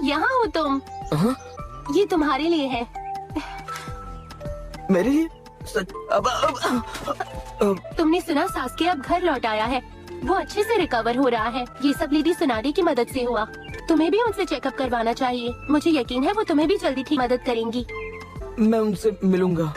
यहाँ हो तुम। ये तुम्हारे लिए है। मेरे लिए? सच? तुमने सुना सास्के अब घर लौट आया है। वो अच्छे से रिकवर हो रहा है। ये सब लेडी सुनाडी की मदद से हुआ। तुम्हें भी उनसे चेकअप करवाना चाहिए। मुझे यकीन है वो तुम्हें भी जल्दी ठीक मदद करेंगी। मैं उनसे मिलूंगा।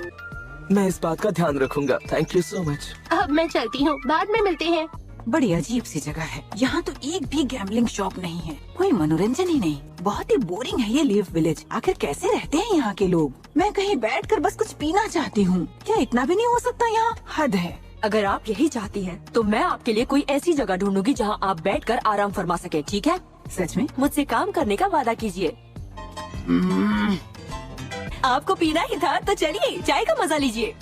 मैं इस बात का ध्यान रखूंगा। Thank you so much. अब मैं चलती हूँ, बाद में मिलते हैं। बड़ी अजीब सी जगह है। यहाँ तो एक भी गैम्बलिंग शॉप नहीं है, कोई मनोरंजन ही नहीं। बहुत ही बोरिंग है ये लीफ विलेज। आखिर कैसे रहते हैं यहाँ के लोग? मैं कहीं बैठकर बस कुछ पीना चाहती हूँ। क्या इतना भी नहीं हो सकता यहाँ? हद है। अगर आप यही चाहती हैं, तो मैं आपके लिए कोई ऐसी जगह ढूंढूंगी जहाँ आप बैठकर आराम फरमा सके। ठीक है? सच में? मुझसे काम करने का वादा कीजिए। आपको पीना ही था तो चलिए चाय का मजा लीजिए।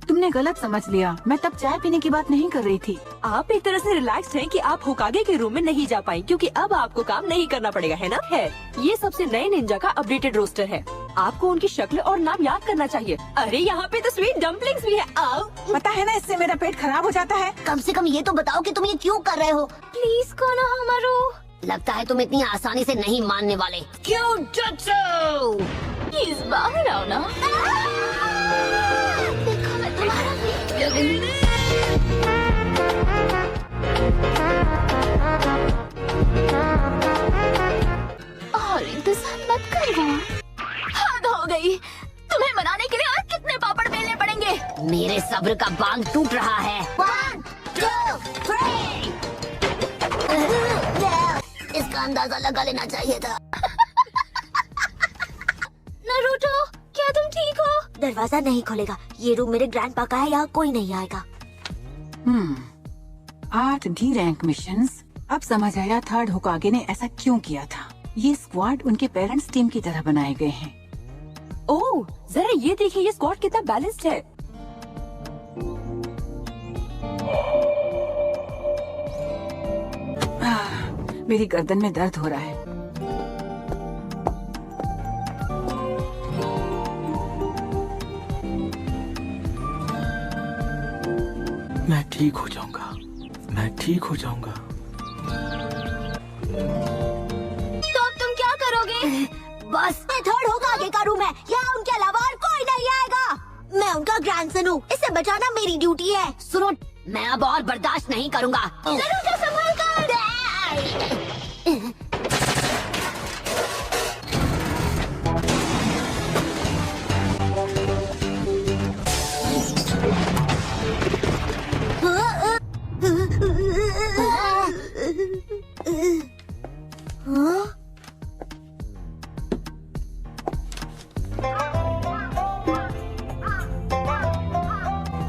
तुमने गलत समझ लिया। मैं तब चाय पीने की बात नहीं कर रही थी। आप एक तरह से रिलैक्स्ड हैं कि आप होकागे के रूम में नहीं जा पाई, क्योंकि अब आपको काम नहीं करना पड़ेगा, है ना? है। ये सबसे नए निंजा का अपडेटेड रोस्टर है। आपको उनकी शक्ल और नाम याद करना चाहिए। अरे यहाँ पे तो स्वीट डम्पलिंग्स भी है। आओ। पता है ना, इससे मेरा पेट खराब हो जाता है। कम से कम ये तो बताओ कि तुम ये क्यों कर रहे हो। Please Konohamaru. लगता है तुम इतनी आसानी से नहीं मानने वाले। क्यों जुत्सु? प्लीज बाहर आओ ना। देखो मैं तुम्हारा और इंतजार मत करो। हद हो गई। तुम्हें मनाने के लिए और कितने पापड़ बेलने पड़ेंगे? मेरे सब्र का बांध टूट रहा है। 1, 2, 3। इसका अंदाजा लगा लेना चाहिए था। नारुतो, क्या तुम ठीक हो? दरवाजा नहीं खोलेगा। ये रूम मेरे ग्रैंडपा का है, यहाँ कोई नहीं आएगा। 8 डी रैंक मिशंस। अब समझ आया थर्ड होकागे ने ऐसा क्यों किया था। ये स्क्वाड उनके पेरेंट्स टीम की तरह बनाए गए हैं। ओह, जरा ये देखिए ये स्क्वाड कितना बैलेंस्ड है। मेरी गर्दन में दर्द हो रहा है। मैं ठीक हो जाऊंगा। मैं ठीक हो जाऊंगा। तो अब तुम क्या करोगे? बस ये थर्ड होकागे का रूम है। यहाँ उनके अलावा और कोई नहीं आएगा। मैं उनका ग्रैंडसन हूँ। इसे बचाना मेरी ड्यूटी है। सुनो, मैं अब और बर्दाश्त नहीं करूँगा। संभल कर।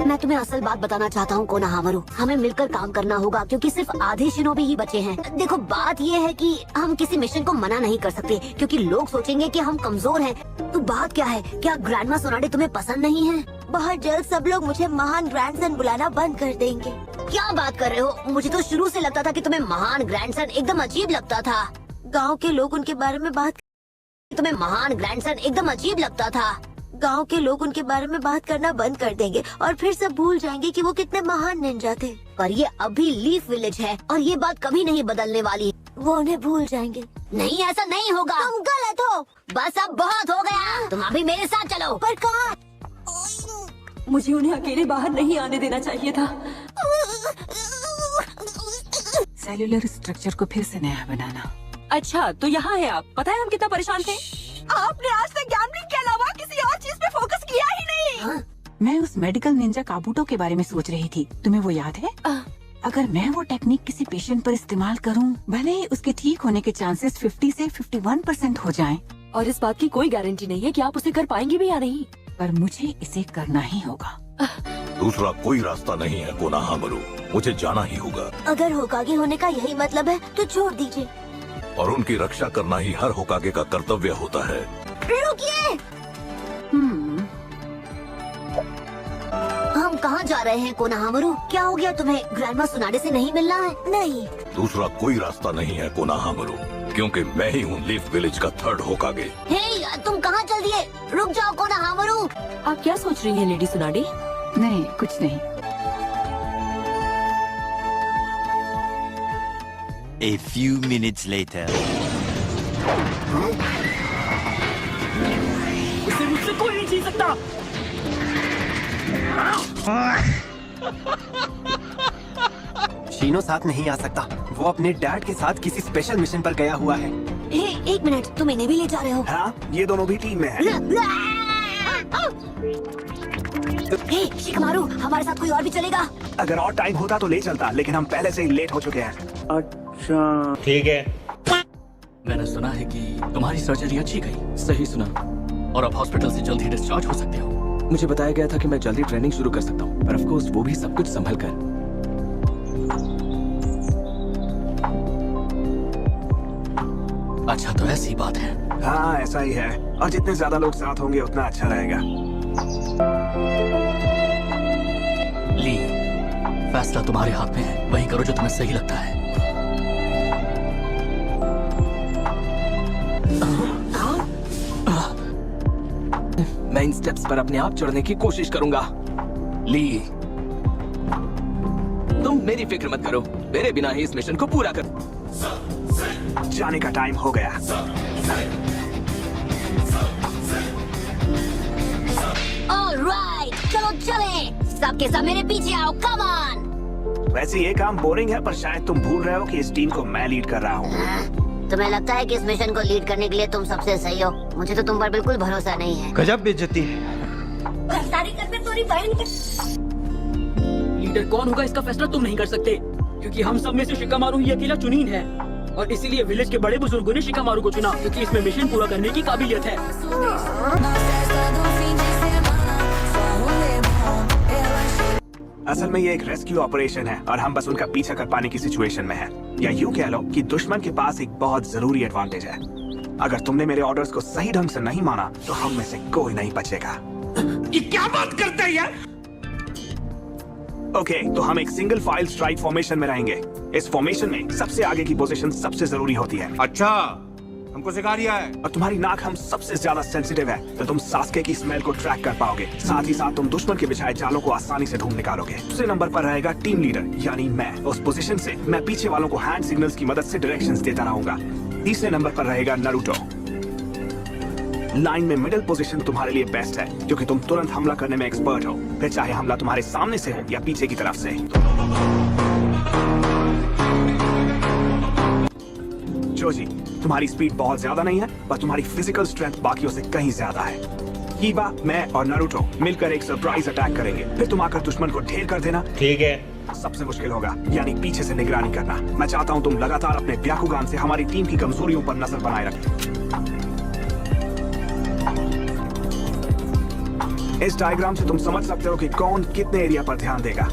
मैं तुम्हें असल बात बताना चाहता हूँ कोनोहामारू। हमें मिलकर काम करना होगा, क्योंकि सिर्फ आधे शिनोबी ही बचे हैं। देखो, बात ये है कि हम किसी मिशन को मना नहीं कर सकते, क्योंकि लोग सोचेंगे कि हम कमजोर हैं। तो बात क्या है? क्या ग्रैंडमा सोनाडे तुम्हें पसंद नहीं है? बहुत जल्द सब लोग मुझे महान ग्रैंडसन बुलाना बंद कर देंगे। क्या बात कर रहे हो? मुझे तो शुरू से लगता था कि तुम्हें महान ग्रैंडसन एकदम अजीब लगता था। गाँव के लोग उनके बारे में बात तुम्हें महान ग्रैंडसन एकदम अजीब लगता था। गांव के लोग उनके बारे में बात करना बंद कर देंगे और फिर सब भूल जाएंगे कि वो कितने महान निंजा थे। पर ये अभी लीफ विलेज है और ये बात कभी नहीं बदलने वाली। वो उन्हें भूल जाएंगे। नहीं, ऐसा नहीं होगा। तुम गलत हो। बस अब बहुत हो गया। तुम अभी मेरे साथ चलो। पर कहाँ? मुझे उन्हें अकेले बाहर नहीं आने देना चाहिए था। सेल्यूलर स्ट्रक्चर को फिर से नया बनाना। अच्छा, तो यहाँ है आप। पता है हम कितना परेशान थे? आपने आज तक गैम्बलिंग के अलावा किसी और चीज पे फोकस किया ही नहीं। मैं उस मेडिकल निंजा काबूटो के बारे में सोच रही थी। तुम्हें वो याद है? अगर मैं वो टेक्निक किसी पेशेंट पर इस्तेमाल करूं, भले ही उसके ठीक होने के चांसेस 50 से 51% हो जाएं। और इस बात की कोई गारंटी नहीं है कि आप उसे कर पाएंगे भी या नहीं। पर मुझे इसे करना ही होगा। दूसरा कोई रास्ता नहीं है कोनोहामारू। मुझे जाना ही होगा। अगर होकागे होने का यही मतलब है तो छोड़ दीजिए। और उनकी रक्षा करना ही हर होकागे का कर्तव्य होता है। रुकिए। हम कहाँ जा रहे हैं कोनोहामारू? क्या हो गया तुम्हें? ग्रैंडमा सोनाडे से नहीं मिलना है? नहीं। दूसरा कोई रास्ता नहीं है कोनोहामारू, क्योंकि मैं ही हूँ लीफ विलेज का थर्ड होकागे। हे, तुम कहाँ चल दिए? रुक जाओ कोनोहामारू। आप क्या सोच रही हैं लेडी सुनाडी? नहीं, कुछ नहीं। A few minutes later. उसे मुझसे कोई नहीं छीन सकता। शीनो साथ नहीं आ सकता। वो अपने डैड के साथ किसी स्पेशल मिशन पर गया हुआ है। एक मिनट, तुम इन्हें भी ले जा रहे हो? हाँ, ये दोनों भी टीम में हैं। शिकमारू, हमारे साथ कोई और भी चलेगा? अगर और टाइम होता तो ले चलता, लेकिन हम पहले से ही लेट हो चुके हैं। अच्छा ठीक है। मैंने सुना है कि तुम्हारी सर्जरी अच्छी गई सही सुना। और अब हॉस्पिटल से जल्द ही डिस्चार्ज हो सकते हो। मुझे बताया गया था कि मैं जल्दी ट्रेनिंग शुरू कर सकता हूँ, पर ऑफ कोर्स वो भी सब कुछ संभल कर। अच्छा, तो ऐसी बात है। हाँ, ऐसा ही है। और जितने ज्यादा लोग साथ होंगे उतना अच्छा रहेगा। ली, फैसला तुम्हारे हाथ में है। वही करो जो तुम्हें सही लगता है। मैं इन स्टेप्स पर अपने आप चढ़ने की कोशिश करूंगा। ली, तुम मेरी फिक्र मत करो, मेरे बिना ही इस मिशन को पूरा कर। जाने का टाइम हो गया। ऑलराइट, चलो चलें। सबके सब मेरे पीछे आओ, कम ऑन। वैसे ये काम बोरिंग है, पर शायद तुम भूल रहे हो कि इस टीम को मैं लीड कर रहा हूँ। तुम्हें लगता है कि इस मिशन को लीड करने के लिए तुम सबसे सही हो? मुझे तो तुम पर बिल्कुल भरोसा नहीं है। गजब बेइज्जती है। लीडर कौन होगा इसका फैसला तुम नहीं कर सकते, क्योंकि हम सब में से शिकामारू ही अकेला चुनीन है। और इसीलिए विलेज के बड़े बुजुर्गों ने शिकामारू को चुना, क्योंकि इसमें मिशन पूरा करने की काबिलियत है। असल में ये एक रेस्क्यू ऑपरेशन है और हम बस उनका पीछा कर पाने की सिचुएशन में हैं। या यूँ कह लो कि दुश्मन के पास एक बहुत जरूरी एडवांटेज है। अगर तुमने मेरे ऑर्डर्स को सही ढंग से नहीं माना तो हम में से कोई नहीं बचेगा। ये क्या बात करते हैं यार? ओके, तो हम एक सिंगल फाइल स्ट्राइक फॉर्मेशन में रहेंगे। इस फॉर्मेशन में सबसे आगे की पोजीशन सबसे जरूरी होती है। अच्छा, हमको सिखा दिया है। और तुम्हारी नाक हम सबसे ज्यादा सेंसिटिव है, तो तुम सास्के की स्मेल को ट्रैक कर पाओगे। साथ ही साथ तुम दुश्मन के बिछाए जालों को आसानी से ढूंढ निकालोगे। दूसरे नंबर पर रहेगा टीम लीडर, यानी मैं। उस पोजीशन से मैं पीछे वालों को हैंड सिग्नल्स की मदद से डायरेक्शंस देता रहूंगा। तीसरे नंबर पर रहेगा नारुतो। लाइन में मिडिल पोजीशन तुम्हारे लिए बेस्ट है, क्योंकि तुम तुरंत हमला करने में एक्सपर्ट हो, फिर चाहे हमला तुम्हारे सामने से हो या पीछे की तरफ से। जोजी, तुम्हारी स्पीड बहुत ज्यादा नहीं है, पर तुम्हारी फिजिकल स्ट्रेंथ बाकियों से कहीं ज्यादा है। कीबा, मैं और नारुतो मिलकर एक सरप्राइज अटैक करेंगे, फिर तुम आकर दुश्मन को ढेर कर देना। ठीक है। सबसे मुश्किल होगा, यानी पीछे से निगरानी करना। मैं चाहता हूँ तुम लगातार अपने ब्याकुगान से हमारी टीम की कमजोरियों पर नजर बनाए रखें। इस डायग्राम से तुम समझ सकते हो कि कौन कितने एरिया पर ध्यान देगा।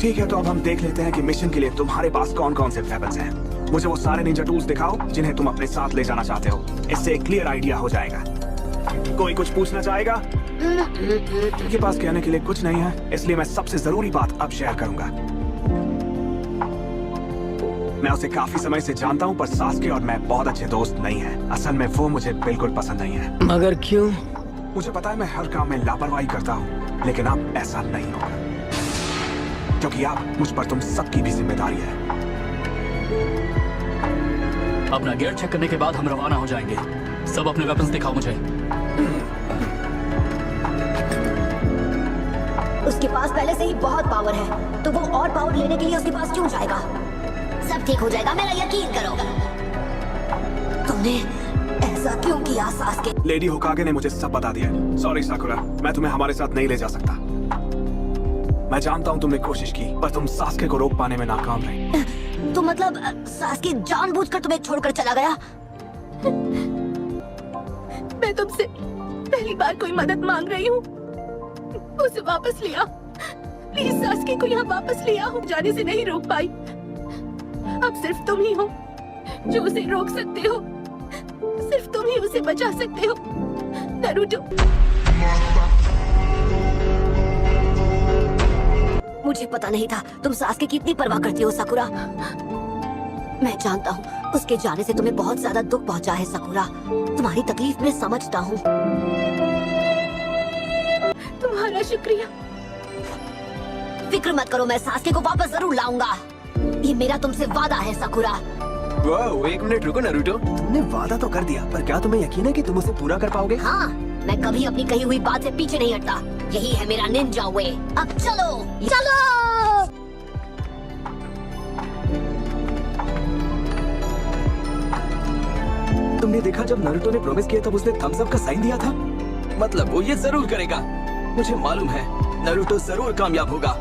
ठीक है, तो अब हम देख लेते हैं कि मिशन के लिए तुम्हारे पास कौन कौन से वेपन्स हैं। मुझे वो सारे निंजा टूल्स दिखाओ जिन्हें तुम अपने साथ ले जाना चाहते हो। इससे एक क्लियर आइडिया हो जाएगा। कोई कुछ पूछना चाहेगा? उनके पास कहने के लिए कुछ नहीं है, इसलिए मैं सबसे जरूरी बात अब शेयर करूंगा। मैं उसे काफी समय से जानता हूं, पर सास्के और मैं बहुत अच्छे दोस्त नहीं हैं। असल में वो मुझे बिल्कुल पसंद नहीं है। मगर क्यों? मुझे पता है मैं हर काम में लापरवाही करता हूँ, लेकिन अब ऐसा नहीं होगा, क्योंकि अब मुझ पर तुम सबकी भी जिम्मेदारी है। अपना गियर चेक करने के बाद हम रवाना हो जाएंगे। सब अपने वेपन्स दिखाओ मुझे। उसके पास पहले से ही बहुत पावर है, तो वो और पावर लेने के लिए उसके पास क्यों जाएगा? सब ठीक हो जाएगा, मेरा यकीन करो। तुमने ऐसा क्यों किया सास्के? लेडी होकागे ने मुझे सब बता दिया। सॉरी साकुरा, मैं तुम्हें हमारे साथ नहीं ले जा सकता। मैं जानता हूँ तुमने कोशिश की, पर तुम सास्के को रोक पाने में नाकाम रही। तो मतलब सास्के जानबूझकर तुम्हें छोड़कर चला गया? मैं तुमसे पहली बार कोई मदद मांग रही हूँ, उसे वापस ले आओ। प्लीज सास्के को यहाँ वापस ले आओ। जाने से नहीं रोक पाई, अब सिर्फ तुम ही हो जो उसे रोक सकते हो। सिर्फ तुम ही उसे बचा सकते हो, नारुतो। मुझे पता नहीं था तुम सास्के की इतनी परवाह करती हो साकुरा। मैं जानता हूँ उसके जाने से तुम्हें बहुत ज्यादा दुख पहुँचा है साकुरा। तुम्हारी तकलीफ मैं समझता हूँ। तुम्हारा शुक्रिया। फिक्र मत करो, मैं सास्के को वापस जरूर लाऊंगा। ये मेरा तुमसे वादा है साकुरा। वाह, एक मिनट रुको नारुतो। तुमने वादा तो कर दिया, पर क्या तुम्हें यकीन है कि तुम उसे पूरा कर पाओगे? हाँ, मैं कभी अपनी कही हुई बात से पीछे नहीं हटता। यही है मेरा निंजा वे। अब चलो चलो। तुमने देखा जब नारुतो ने प्रॉमिस किया तब उसने थम्स अप का साइन दिया था। मतलब वो ये जरूर करेगा। मुझे मालूम है नारुतो जरूर कामयाब होगा।